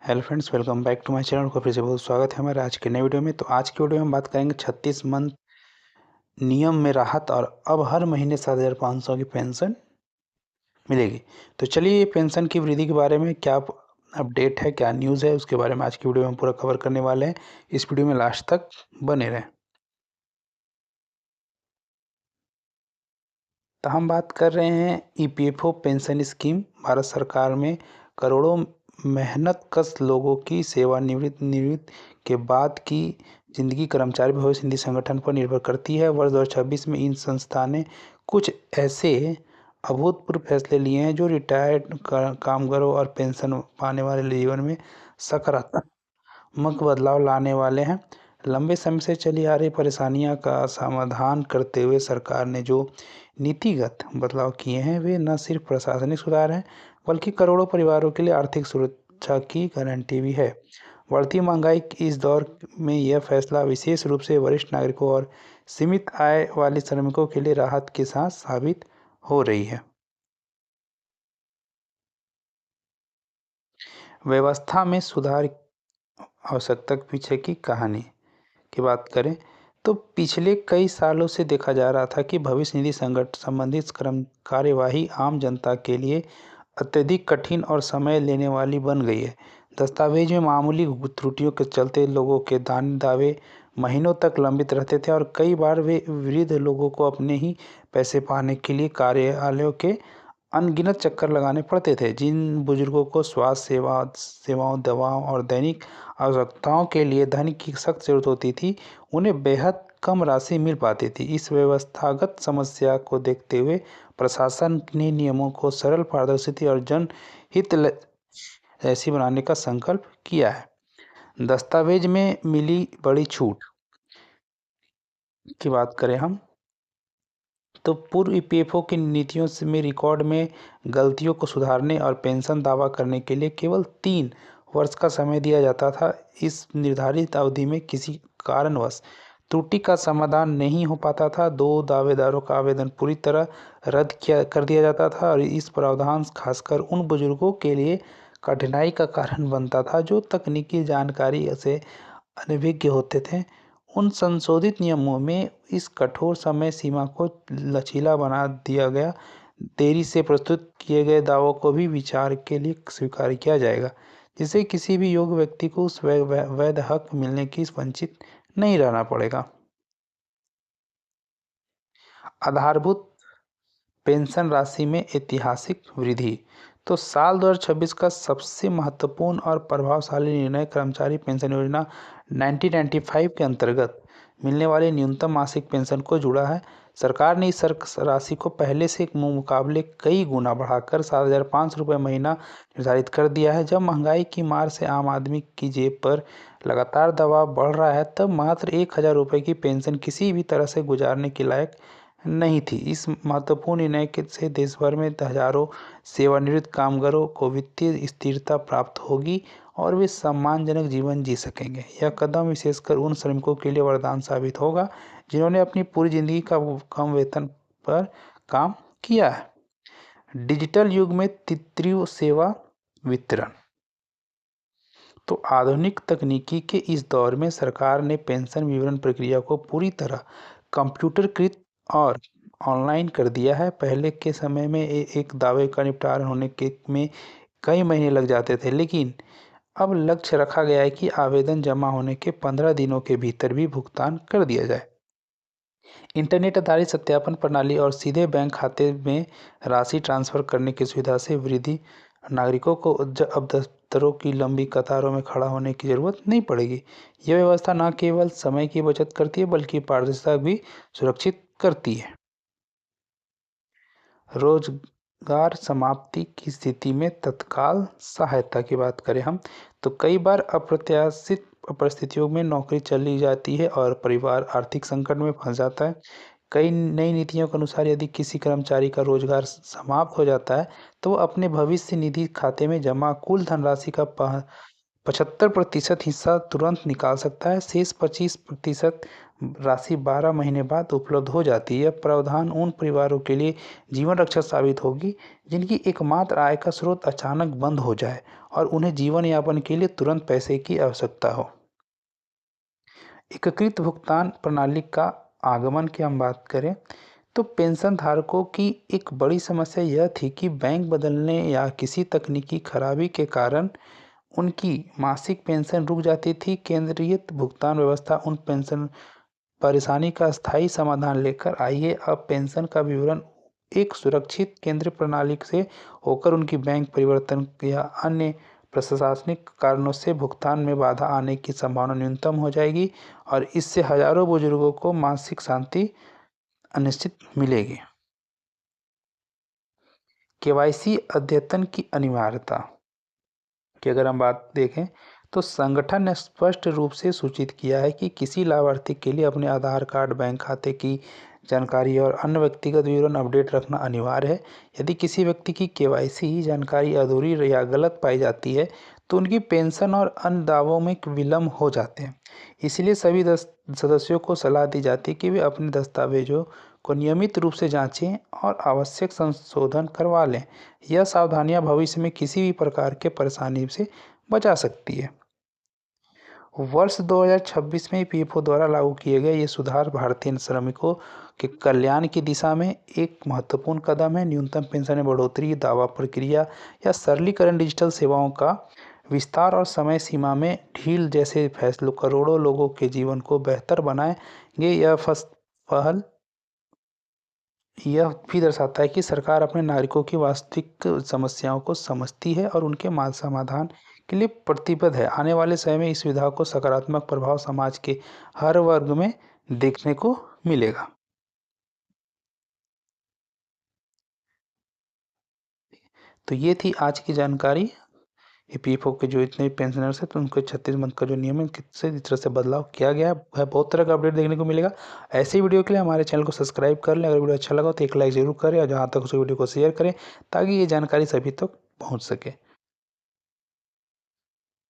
Hello friends, welcome back to my channel को फिर से बहुत स्वागत है हमारे आज के नए वीडियो में। तो आज की वीडियो में हम बात करेंगे 36 मंथ नियम में राहत और अब हर महीने 7,500 की पेंशन मिलेगी। तो चलिए ये पेंशन की वृद्धि के बारे में क्या अपडेट है, क्या न्यूज़ है, उसके बारे में आज की वीडियो में हम पूरा कवर करने वाले हैं। इस वीडियो में लास्ट तक बने रहें। तो हम बात कर रहे हैं ईपीएफओ पेंशन स्कीम। भारत सरकार में करोड़ों मेहनतकश लोगों की सेवानिवृत्ति के बाद की जिंदगी कर्मचारी भविष्य निधि संगठन पर निर्भर करती है। वर्ष 2026 में इन संस्था ने कुछ ऐसे अभूतपूर्व फैसले लिए हैं जो रिटायर्ड कामगारों और पेंशन पाने वाले जीवन में सकारात्मक बदलाव लाने वाले हैं। लंबे समय से चली आ रही परेशानियों का समाधान करते हुए सरकार ने जो नीतिगत बदलाव किए हैं वे न सिर्फ प्रशासनिक सुधार हैं बल्कि करोड़ों परिवारों के लिए आर्थिक सुरक्षा की गारंटी भी है। बढ़ती महंगाई के इस दौर में यह फैसला विशेष रूप से वरिष्ठ नागरिकों और सीमित आय वाले श्रमिकों के लिए राहत के साथ साबित हो रही है। व्यवस्था में सुधार आवश्यकता के पीछे की कहानी की बात करें तो पिछले कई सालों से देखा जा रहा था कि भविष्य निधि संगठन संबंधित कार्यवाही आम जनता के लिए अत्यधिक कठिन और समय लेने वाली बन गई है। दस्तावेज में मामूली त्रुटियों के चलते लोगों के दावे महीनों तक लंबित रहते थे और कई बार वे वृद्ध लोगों को अपने ही पैसे पाने के लिए कार्यालयों के अनगिनत चक्कर लगाने पड़ते थे। जिन बुजुर्गों को स्वास्थ्य सेवाओं, दवाओं और दैनिक आवश्यकताओं के लिए धन की सख्त जरूरत होती थी, उन्हें बेहद कम राशि मिल पाती थी। इस व्यवस्थागत समस्या को देखते हुए प्रशासन ने नियमों को सरल, पारदर्शी और जनहित ऐसी बनाने का संकल्प किया है। दस्तावेज में मिली बड़ी छूट की बात करें हम तो पूर्व ईपीएफओ की नीतियों से में रिकॉर्ड में गलतियों को सुधारने और पेंशन दावा करने के लिए केवल 3 वर्ष का समय दिया जाता था। इस निर्धारित अवधि में किसी कारणवश त्रुटि का समाधान नहीं हो पाता था, 2 दावेदारों का आवेदन पूरी तरह रद्द कर दिया जाता था और इस प्रावधान खासकर उन बुजुर्गों के लिए कठिनाई का कारण बनता था जो तकनीकी जानकारी से अनभिज्ञ होते थे। उन संशोधित नियमों में इस कठोर समय सीमा को लचीला बना दिया गया। देरी से प्रस्तुत किए गए दावों को भी विचार के लिए स्वीकार किया जाएगा, जिससे किसी भी योग्य व्यक्ति को उस वैध हक मिलने की वंचित नहीं रहना पड़ेगा। आधारभूत पेंशन राशि में ऐतिहासिक वृद्धि। तो साल 2026 का सबसे महत्वपूर्ण और प्रभावशाली निर्णय कर्मचारी पेंशन योजना 1995 के अंतर्गत मिलने वाली न्यूनतम मासिक पेंशन को जुड़ा है। सरकार ने इस राशि को पहले से मुकाबले कई गुना बढ़ाकर 7,500 महीना निर्धारित कर दिया है। जब महंगाई की मार से आम आदमी की जेब पर लगातार दबाव बढ़ रहा है, तब मात्र 1,000 की पेंशन किसी भी तरह से गुजारने के लायक नहीं थी। इस महत्वपूर्ण निर्णय से देश भर में हजारों सेवानिवृत्त कामगारों को वित्तीय स्थिरता प्राप्त होगी और वे सम्मानजनक जीवन जी सकेंगे। यह कदम विशेषकर उन श्रमिकों के लिए वरदान साबित होगा जिन्होंने अपनी पूरी जिंदगी का कम वेतन पर काम किया है। डिजिटल युग में तृतीय सेवा वितरण। तो आधुनिक तकनीकी के इस दौर में सरकार ने पेंशन विवरण प्रक्रिया को पूरी तरह कंप्यूटरकृत और ऑनलाइन कर दिया है। पहले के समय में एक दावे का निपटारा होने के में कई महीने लग जाते थे, लेकिन अब लक्ष्य रखा गया है कि आवेदन जमा होने के 15 दिनों के भीतर भी भुगतान कर दिया जाए। इंटरनेट आधारित सत्यापन प्रणाली और सीधे बैंक खाते में राशि ट्रांसफर करने की सुविधा से वृद्धि नागरिकों को अब दफ्तरों की लंबी कतारों में खड़ा होने की जरूरत नहीं पड़ेगी। यह व्यवस्था न केवल समय की बचत करती है बल्कि पारदर्शिता भी सुरक्षित करती है। रोजगार समाप्ति की स्थिति में तत्काल सहायता की बात करें हम तो कई बार अप्रत्याशित परिस्थितियों में नौकरी चली जाती है और परिवार आर्थिक संकट में फंस जाता है। कई नई नीतियों के अनुसार यदि किसी कर्मचारी का रोजगार समाप्त हो जाता है तो वो अपने भविष्य निधि खाते में जमा कुल धनराशि का 75% हिस्सा तुरंत निकाल सकता है। शेष 25% राशि 12 महीने बाद उपलब्ध हो जाती है। यह प्रावधान उन परिवारों के लिए जीवन रक्षक साबित होगी जिनकी एकमात्र आय का स्रोत अचानक बंद हो जाए और उन्हें जीवन यापन के लिए तुरंत पैसे की आवश्यकता हो। एकीकृत भुगतान प्रणाली का आगमन की हम बात करें तो पेंशन धारकों की एक बड़ी समस्या यह थी कि बैंक बदलने या किसी तकनीकी खराबी के कारण उनकी मासिक पेंशन रुक जाती थी। केंद्रीकृत भुगतान व्यवस्था उन पेंशन परेशानी का स्थायी समाधान लेकर आई है। अब पेंशन का विवरण एक सुरक्षित केंद्रीय प्रणाली से होकर उनकी बैंक परिवर्तन या अन्य प्रशासनिक कारणों से भुगतान में बाधा आने की संभावना न्यूनतम हो जाएगी और इससे हजारों बुजुर्गों को मानसिक शांति अनिश्चित मिलेगी। केवाईसी अद्यतन की अनिवार्यता की अगर हम बात देखें तो संगठन ने स्पष्ट रूप से सूचित किया है कि किसी लाभार्थी के लिए अपने आधार कार्ड, बैंक खाते की जानकारी और अन्य व्यक्तिगत विवरण अपडेट रखना अनिवार्य है। यदि किसी व्यक्ति की केवाईसी जानकारी अधूरी या गलत पाई जाती है तो उनकी पेंशन और अन्य दावों में विलम्ब हो जाते हैं। इसलिए सभी सदस्यों को सलाह दी जाती है कि वे अपने दस्तावेजों को नियमित रूप से जांचें और आवश्यक संशोधन करवा लें। यह सावधानियां भविष्य में किसी भी प्रकार के परेशानी से बचा सकती है। वर्ष 2026 में ईपीएफओ द्वारा लागू किए गए ये सुधार भारतीय श्रमिकों के कल्याण की दिशा में एक महत्वपूर्ण कदम है। न्यूनतम पेंशन में बढ़ोतरी, दावा प्रक्रिया या सरलीकरण, डिजिटल सेवाओं का विस्तार और समय सीमा में ढील जैसे फैसलों करोड़ों लोगों के जीवन को बेहतर बनाएंगे। पहल यह भी दर्शाता है कि सरकार अपने नागरिकों की वास्तविक समस्याओं को समझती है और उनके समाधान के लिए प्रतिबद्ध है। आने वाले समय में इस सुविधा को सकारात्मक प्रभाव समाज के हर वर्ग में देखने को मिलेगा। तो ये थी आज की जानकारी। ईपीएफओ के जो इतने पेंशनर्स हैं तो उनको 36 मंथ का जो नियम है किस तरह से बदलाव किया गया है, बहुत तरह का अपडेट देखने को मिलेगा। ऐसे वीडियो के लिए हमारे चैनल को सब्सक्राइब कर लें। अगर वीडियो अच्छा लगा तो एक लाइक ज़रूर करें और जहाँ तक उस वीडियो को शेयर करें ताकि ये जानकारी सभी तक पहुँच सके।